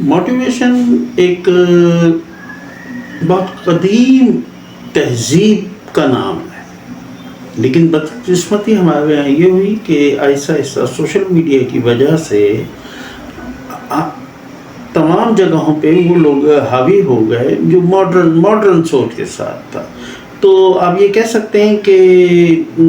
Motivation ایک بہت قدیم تہذیب کا نام ہے، لیکن بدقسمتی ہمارے یہاں یہ ہوئی کہ آہستہ آہستہ سوشل میڈیا کی وجہ سے تمام جگہوں پہ وہ لوگ حاوی ہو گئے جو ماڈرن سوچ کے ساتھ تھا۔ تو آپ یہ کہہ سکتے ہیں کہ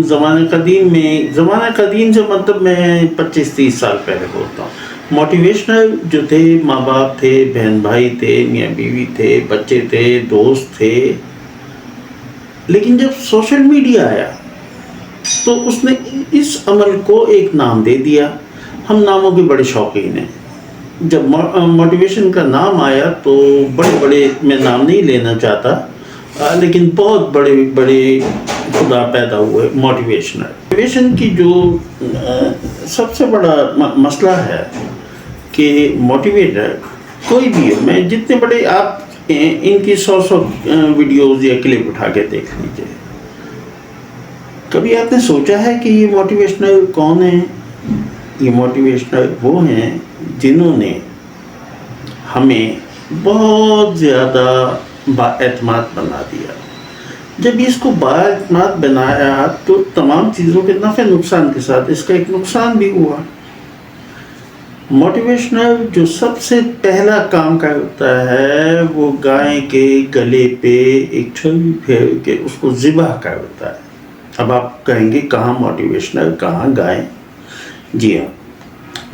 زمانہ قدیم سے مطلب میں 25-30 سال پہلے بولتا ہوں، موٹیویشنل جو تھے ماں باپ تھے، بہن بھائی تھے، میاں بیوی تھے، بچے تھے، دوست تھے۔ لیکن جب سوشل میڈیا آیا تو اس نے اس عمل کو ایک نام دے دیا۔ ہم ناموں کے بڑے شوقین ہیں۔ جب موٹیویشن کا نام آیا تو بڑے میں نام نہیں لینا چاہتا، لیکن بہت بڑے خدا پیدا ہوئے موٹیویشن کی جو سب سے بڑا مسئلہ ہے کہ موٹیویٹر کوئی بھی ہو، میں جتنے بڑے آپ ان کی 100 ویڈیوز یا کلپ اٹھا کے دیکھ لیجئے، کبھی آپ نے سوچا ہے کہ یہ موٹیویشنل کون ہیں؟ یہ موٹیویشنل وہ ہیں جنہوں نے ہمیں بہت زیادہ بااعتماد بنا دیا۔ جب اس کو بااعتماد بنایا تو تمام چیزوں کے نفع نقصان کے ساتھ اس کا ایک نقصان بھی ہوا۔ موٹیویشنل جو سب سے پہلا کام کرتا ہے وہ گائے کے گلے پہ ایک چھری پھیر کے اس کو ذبح کرتا ہے۔ اب آپ کہیں گے کہاں موٹیویشنل، کہاں گائے؟ جی ہاں،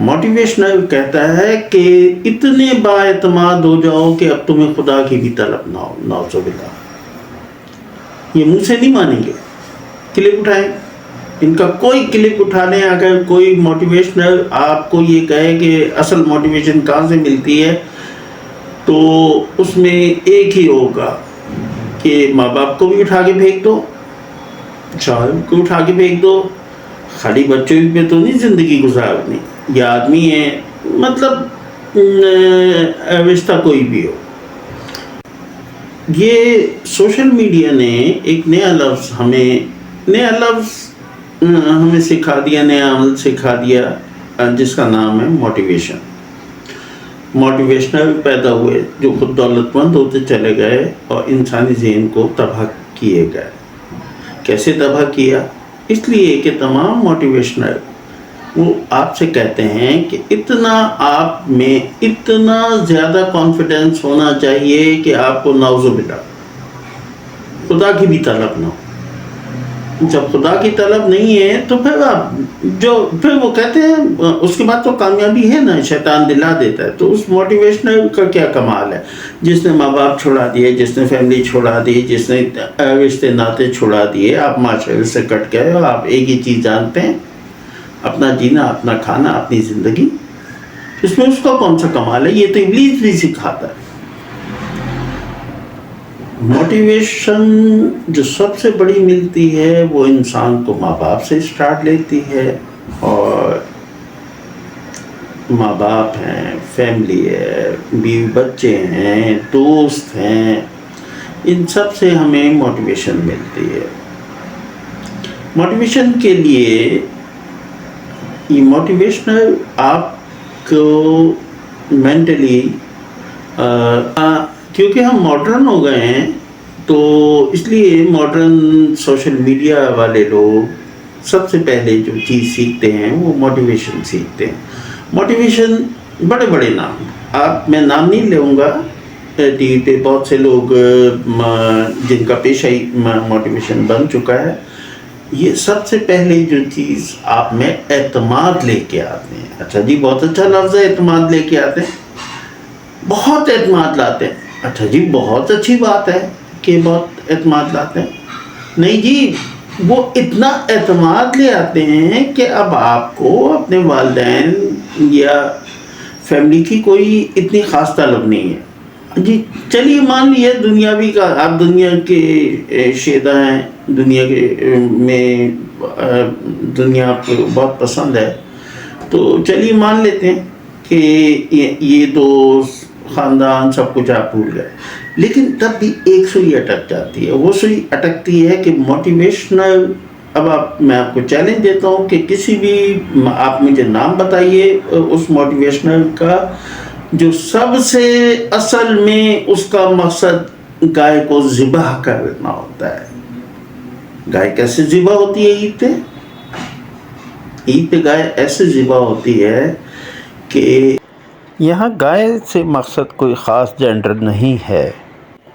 موٹیویشنل کہتا ہے کہ اتنے بااعتماد ہو جاؤ کہ اب تمہیں خدا کی بھی طلب نہ ہو، نعوذ باللہ۔ یہ منہ سے نہیں مانیں گے، کلپ اٹھائیں، ان کا کوئی کلپ اٹھا لیں، اگر کوئی موٹیویشنل آپ کو یہ کہے کہ اصل موٹیویشن کہاں سے ملتی ہے تو اس میں ایک ہی ہوگا کہ ماں باپ کو بھی اٹھا کے پھینک دو، شوہر کو اٹھا کے پھینک دو، خالی بچوں پہ تو نہیں زندگی گزارنی، یہ آدمی ہے، مطلب رشتہ کوئی بھی ہو۔ یہ سوشل میڈیا نے ایک نیا لفظ ہمیں سکھا دیا، نیا عمل سکھا دیا، جس کا نام ہے موٹیویشن۔ موٹیویشنل پیدا ہوئے جو خود دولت مند ہوتے چلے گئے اور انسانی ذہن کو تباہ کیے گئے۔ کیسے تباہ کیا؟ اس لیے کہ تمام موٹیویشنل وہ آپ سے کہتے ہیں کہ آپ میں اتنا زیادہ کانفیڈنس ہونا چاہیے کہ آپ کو نعوذ باللہ خدا کی بھی طلب نہ ہو۔ جب خدا کی طلب نہیں ہے تو پھر وہ کہتے ہیں اس کے بعد تو کامیابی ہے نا، شیطان دلا دیتا ہے۔ تو اس موٹیویشنل کا کیا کمال ہے؟ جس نے ماں باپ چھوڑا دیے، جس نے فیملی چھوڑا دی، جس نے رشتے ناطے چھوڑا دیے، آپ معاشرے سے کٹ گئے اور آپ ایک ہی چیز جانتے ہیں، اپنا جینا، اپنا کھانا، اپنی زندگی۔ اس میں اس کا کون سا کمال ہے؟ یہ تو ابلیس بھی سکھاتا ہے۔ موٹیویشن جو سب سے بڑی ملتی ہے وہ انسان کو ماں باپ سے سٹارٹ لیتی ہے، اور ماں باپ ہیں، فیملی ہے، بیوی بچے ہیں، دوست ہیں، ان سب سے ہمیں موٹیویشن ملتی ہے۔ موٹیویشن کے لیے یہ موٹیویشنل آپ کو مینٹلی، کیونکہ ہم ماڈرن ہو گئے ہیں تو اس لیے ماڈرن سوشل میڈیا والے لوگ سب سے پہلے جو چیز سیکھتے ہیں وہ موٹیویشن سیکھتے ہیں۔ موٹیویشن بڑے نام، میں نام نہیں لوں گا، ٹی وی پہ بہت سے لوگ جن کا پیشہ ہی موٹیویشن بن چکا ہے۔ یہ سب سے پہلے جو چیز آپ میں اعتماد لے کے آتے ہیں۔ اچھا جی، بہت اچھا لفظ ہے، اعتماد لے کے آتے ہیں، بہت اعتماد لاتے ہیں۔ اچھا جی، بہت اچھی بات ہے کہ بہت اعتماد لاتے ہیں۔ نہیں جی، وہ اتنا اعتماد لے آتے ہیں کہ اب آپ کو اپنے والدین یا فیملی کی کوئی اتنی خاص طلب نہیں ہے۔ جی چلیے مان لیے دنیاوی کا، آپ دنیا کے شیدا ہیں، دنیا آپ کو بہت پسند ہے، تو چلیے مان لیتے ہیں کہ یہ دوست، خاندان، سب کچھ آپ بھول گئے، لیکن تب بھی ایک سوئی اٹک جاتی ہے۔ وہ سوئی اٹکتی ہے کہ موٹیویشنل، اب میں آپ کو چیلنج دیتا ہوں کہ کسی بھی آپ مجھے نام بتائیے اس موٹیویشنل کا جو سب سے اصل میں اس کا مقصد گائے کو ذبح کرنا ہوتا ہے. گائے کیسے ذبح ہوتی ہے عید پہ؟ عید پہ گائے ایسے ذبح ہوتی ہے کہ یہاں گائے سے مقصد کوئی خاص جینڈر نہیں ہے،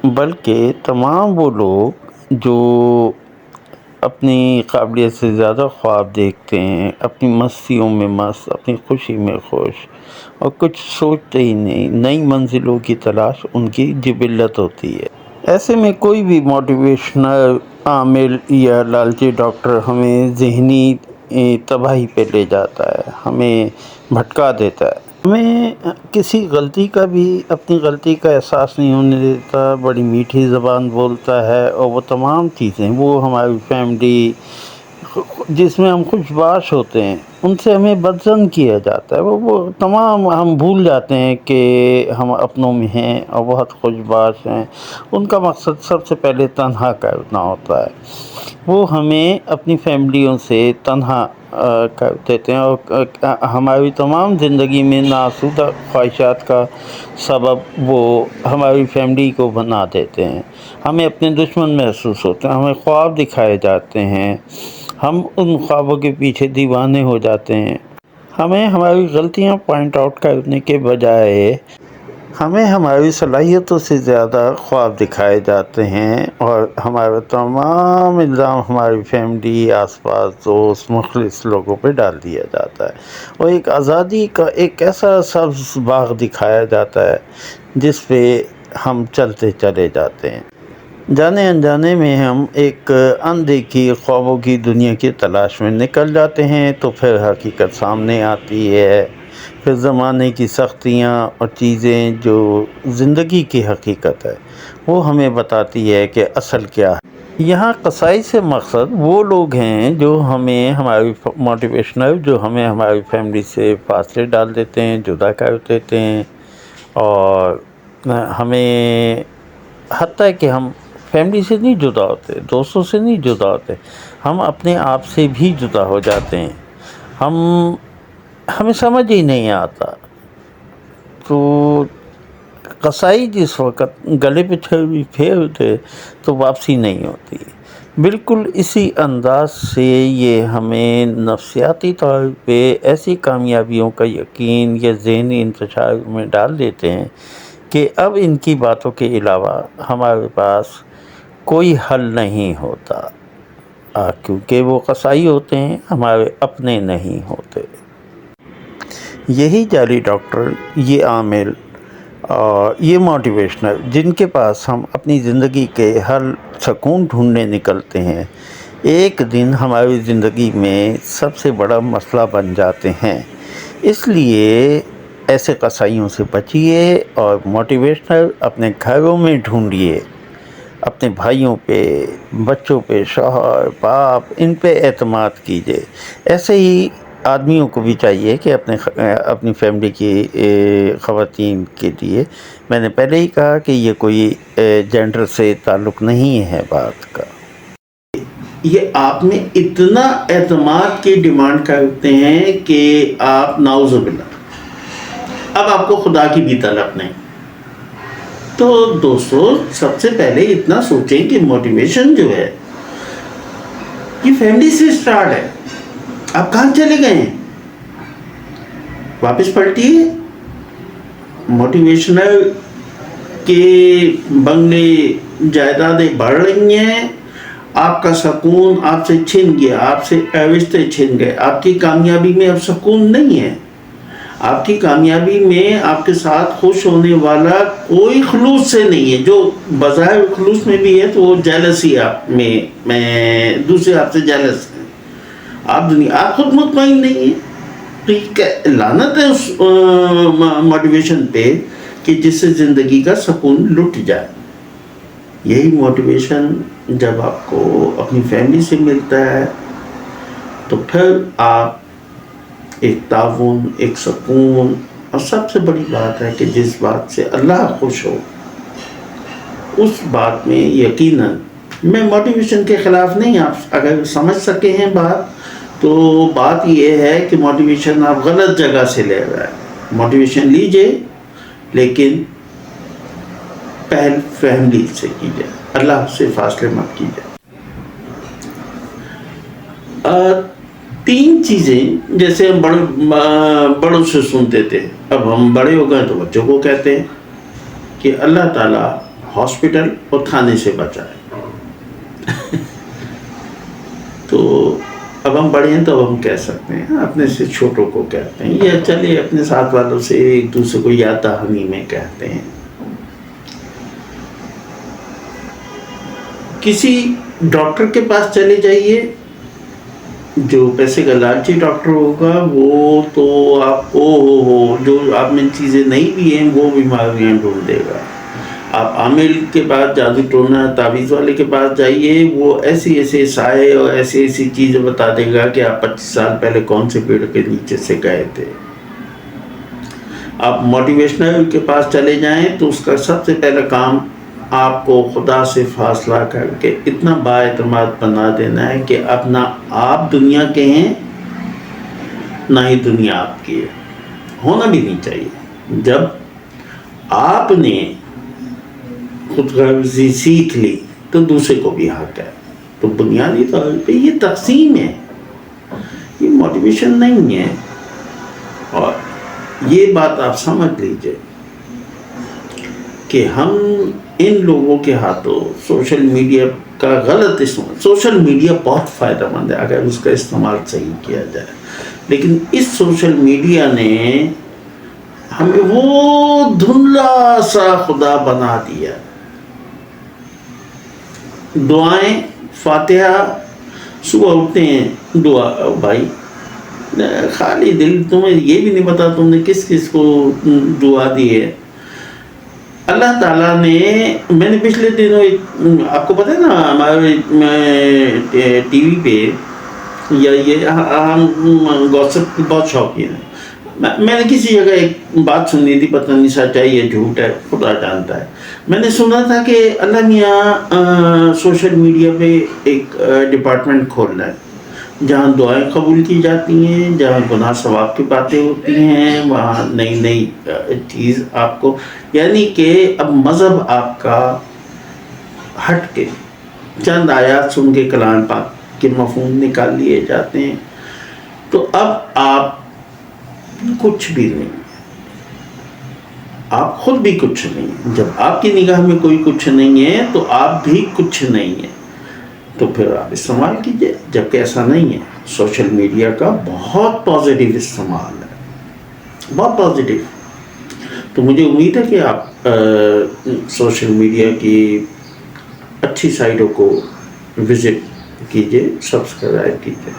بلکہ تمام وہ لوگ جو اپنی قابلیت سے زیادہ خواب دیکھتے ہیں، اپنی مستیوں میں مست، اپنی خوشی میں خوش، اور کچھ سوچتے ہی نہیں، نئی منزلوں کی تلاش ان کی جبلت ہوتی ہے. ایسے میں کوئی بھی موٹیویشنل عامل یا لالچی ڈاکٹر ہمیں ذہنی تباہی پہ لے جاتا ہے، ہمیں بھٹکا دیتا ہے، ہمیں کسی غلطی کا بھی، اپنی غلطی کا احساس نہیں ہونے دیتا، بڑی میٹھی زبان بولتا ہے، اور وہ تمام چیزیں، وہ ہماری فیملی جس میں ہم خوش باش ہوتے ہیں، ان سے ہمیں بدظن کیا جاتا ہے. وہ تمام ہم بھول جاتے ہیں کہ ہم اپنوں میں ہیں اور بہت خوش باش ہیں. ان کا مقصد سب سے پہلے تنہا کرنا ہوتا ہے. وہ ہمیں اپنی فیملیوں سے تنہا کر دیتے ہیں، اور ہماری تمام زندگی میں ناسودہ خواہشات کا سبب وہ ہماری فیملی کو بنا دیتے ہیں. ہمیں اپنے دشمن محسوس ہوتے ہیں، ہمیں خواب دکھائے جاتے ہیں، ہم ان خوابوں کے پیچھے دیوانے ہو جاتے ہیں. ہمیں ہماری غلطیاں پوائنٹ آؤٹ کرنے کے بجائے ہمیں ہماری صلاحیتوں سے زیادہ خواب دکھائے جاتے ہیں، اور ہمارا تمام الزام ہماری فیملی، آس پاس، دوست، مخلص لوگوں پہ ڈال دیا جاتا ہے. اور ایک آزادی کا ایک ایسا سبز باغ دکھایا جاتا ہے جس پہ ہم چلتے چلے جاتے ہیں. جانے انجانے میں ہم ایک اندیکھی خوابوں کی دنیا کی تلاش میں نکل جاتے ہیں، تو پھر حقیقت سامنے آتی ہے. پھر زمانے کی سختیاں اور چیزیں جو زندگی کی حقیقت ہے وہ ہمیں بتاتی ہے کہ اصل کیا ہے. یہاں قصائی سے مقصد وہ لوگ ہیں جو ہمیں ہماری موٹیویشنل، جو ہمیں ہماری فیملی سے فاصلے ڈال دیتے ہیں، جدا کر دیتے ہیں، اور ہمیں حتیٰ کہ ہم فیملی سے نہیں جدا ہوتے، دوستوں سے نہیں جدا ہوتے، ہم اپنے آپ سے بھی جدا ہو جاتے ہیں. ہمیں سمجھ ہی نہیں آتا. تو قصائی جس وقت گلے پہ چھری پھیرتے تو واپسی نہیں ہوتی. بالکل اسی انداز سے یہ ہمیں نفسیاتی طور پہ ایسی کامیابیوں کا یقین یا ذہنی انتشار میں ڈال دیتے ہیں کہ اب ان کی باتوں کے علاوہ ہمارے پاس کوئی حل نہیں ہوتا، کیونکہ وہ قصائی ہوتے ہیں، ہمارے اپنے نہیں ہوتے. یہی جعلی ڈاکٹر، یہ عامل اور یہ موٹیویشنل جن کے پاس ہم اپنی زندگی کے حل سکون ڈھونڈنے نکلتے ہیں، ایک دن ہماری زندگی میں سب سے بڑا مسئلہ بن جاتے ہیں. اس لیے ایسے قصائیوں سے بچیے اور موٹیویشنل اپنے گھروں میں ڈھونڈیے. اپنے بھائیوں پہ، بچوں پہ، شوہر، باپ، ان پہ اعتماد کیجیے. ایسے ہی آدمیوں کو بھی چاہیے کہ اپنی فیملی کی خواتین کے لیے، میں نے پہلے ہی کہا کہ یہ کوئی جینڈر سے تعلق نہیں ہے بات کا. یہ آپ میں اتنا اعتماد کی ڈیمانڈ کرتے ہیں کہ آپ نعوذ باللہ اب آپ کو خدا کی بھی طلب نہیں. تو دوستو، سب سے پہلے اتنا سوچیں کہ موٹیویشن جو ہے یہ فیملی سے سٹارٹ ہے. آپ کہاں چلے گئے ہیں؟ واپس پلٹیے. موٹیویشنل کے بنگلے، جائیدادیں بڑھ رہی ہیں، آپ کا سکون آپ سے چھن گیا، آپ سے رشتے چھن گئے، آپ کی کامیابی میں اب سکون نہیں ہے. آپ کی کامیابی میں آپ کے ساتھ خوش ہونے والا کوئی خلوص سے نہیں ہے. جو بظاہر خلوص میں بھی ہے تو وہ جیلسی آپ میں دوسرے آپ سے جیلس ہیں. آپ خود مطمئن نہیں ہیں. تو یہ لعنت ہے اس موٹیویشن پہ کہ جس سے زندگی کا سکون لٹ جائے. یہی موٹیویشن جب آپ کو اپنی فیملی سے ملتا ہے تو پھر آپ ایک تعاون، ایک سکون، اور سب سے بڑی بات ہے کہ جس بات سے اللہ خوش ہو اس بات میں یقیناً، میں موٹیویشن کے خلاف نہیں، آپ اگر سمجھ سکے ہیں بات، تو بات یہ ہے کہ موٹیویشن آپ غلط جگہ سے لے رہے ہیں. موٹیویشن لیجئے لیکن پہل فیملی سے کی جائے، اللہ سے فاصلے مت کی جائے۔ تین چیزیں جیسے ہم بڑوں سے سنتے تھے، اب ہم بڑے ہو گئے تو بچوں کو کہتے ہیں کہ اللہ تعالیٰ ہاسپٹل اور کھانے سے بچائے۔ تو اب ہم بڑے ہیں تو اب ہم کہہ سکتے ہیں، اپنے سے چھوٹوں کو کہتے ہیں، یا چلے اپنے ساتھ والوں سے ایک دوسرے کو یاد دہانی میں کہتے ہیں۔ کسی ڈاکٹر کے پاس چلے جائیے، جو پیسے کا لالچی ڈاکٹر ہوگا وہ تو آپ کو جو آپ میں چیزیں نہیں بھی ہیں وہ بیماریاں ڈھونڈ دے گا۔ آپ عامل کے پاس، جادو ٹونا تعویذ والے کے پاس جائیے، وہ ایسی ایسے سائے اور ایسی ایسی چیزیں بتا دے گا کہ آپ 25 سال پہلے کون سے پیڑ کے نیچے سے گئے تھے۔ آپ موٹیویشنل کے پاس چلے جائیں تو اس کا سب سے پہلا کام آپ کو خدا سے فاصلہ کر کے اتنا با اعتماد بنا دینا ہے کہ اب نہ آپ دنیا کے ہیں نہ ہی دنیا آپ کی ہے، ہونا بھی نہیں چاہیے۔ جب آپ نے خود غرضی سیکھ لی تو دوسرے کو بھی حق ہے۔ تو بنیادی طور پہ یہ تقسیم ہے، یہ موٹیویشن نہیں ہے۔ اور یہ بات آپ سمجھ لیجئے کہ ہم ان لوگوں کے ہاتھوں سوشل میڈیا کا غلط استعمال، سوشل میڈیا بہت فائدہ مند ہے اگر اس کا استعمال صحیح کیا جائے، لیکن اس سوشل میڈیا نے ہمیں وہ دھندلا سا خدا بنا دیا۔ دعائیں فاتحہ، صبح اٹھتے ہیں دعا، بھائی خالی دل تمہیں یہ بھی نہیں پتا تم نے کس کس کو دعا دی ہے۔ اللہ تعالیٰ نے، میں نے پچھلے دنوں آپ کو پتہ ہے نا ہمارے ٹی وی پہ یا یہ ہم گوسپ بہت شوقین ہیں، میں نے کسی جگہ ایک بات سنی تھی، پتہ نہیں سچائی ہے جھوٹ ہے خدا جانتا ہے۔ میں نے سنا تھا کہ اللہ میاں سوشل میڈیا پہ ایک ڈپارٹمنٹ کھول رہا ہے جہاں دعائیں قبول کی جاتی ہیں، جہاں گناہ ثواب کی باتیں ہوتی ہیں، وہاں نئی نئی چیز آپ کو، یعنی کہ اب مذہب آپ کا ہٹ کے چند آیات سن کے کلام پاک کے مفہوم نکال لیے جاتے ہیں۔ تو اب آپ کچھ بھی نہیں، آپ خود بھی کچھ نہیں ہیں۔ جب آپ کی نگاہ میں کوئی کچھ نہیں ہے تو آپ بھی کچھ نہیں ہیں، تو پھر آپ استعمال کیجئے، جبکہ ایسا نہیں ہے۔ سوشل میڈیا کا بہت پازیٹیو استعمال ہے، بہت پازیٹیو۔ تو مجھے امید ہے کہ آپ سوشل میڈیا کی اچھی سائٹوں کو وزٹ کیجئے، سبسکرائب کیجئے۔